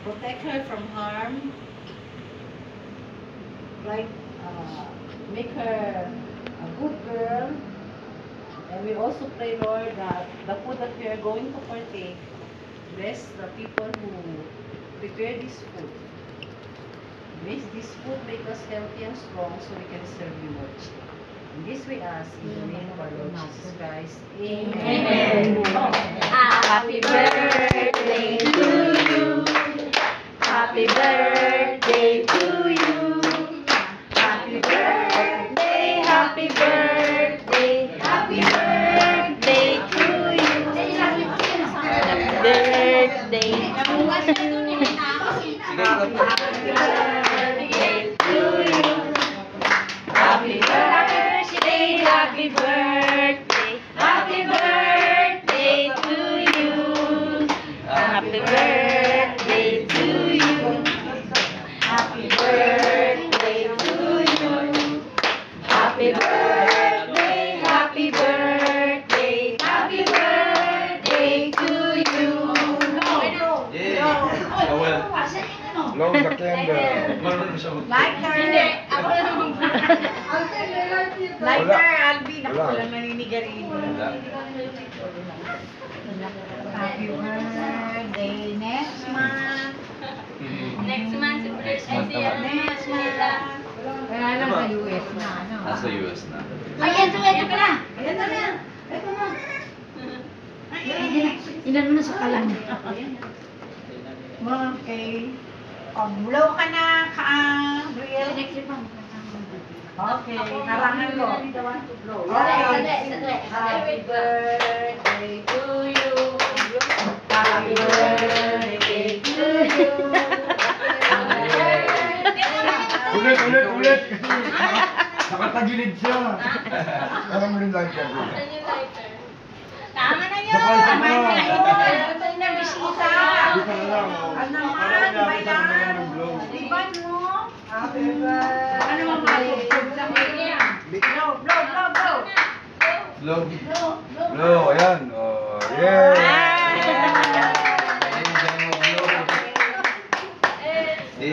protect her from harm, like make her a good girl. And we also pray, Lord, that the food that we are going to partake, bless the people who prepare this food. Bless this food, make us healthy and strong so we can serve you, Lord. And this we ask in the name of our Lord Jesus Christ. Amen. Happy birthday to you. Happy birthday to you. Happy birthday, happy birthday, happy birthday to you. Happy birthday. Happy birthday to you. Happy birthday, happy birthday, happy birthday to you. Happy birthday to you. Happy birthday to you. Happy birthday, happy birthday, happy birthday to you. Blow the candle. Lighter! Ako na nung Lighter, Alvin! Ako Wala. lang naninigarilyo. Happy birthday next month! Next month, Next month naman. Next month! Kaya lang sa US na, ano? Nasa US na. Ay, ito pala. Ito na! Ito na! Ilan mo na sa kalan? Okay. Blow ka na, Ka-Briel. Okay, harangan ko. Okay. Happy birthday to you. Happy birthday to you. Ulit! Nakatagilid siya. Alam mo rin lang siya. Tama na yun! Sabay, sabay. Tama na yun. Ito na bisita. Dito na lang. Ano naman, bayan? Liban mo. Happy birthday. Ano naman mali? Sa kanya. Blow, blow, blow, blow. Blow. Blow, ayan. Oh, yeah. Ah! Eh,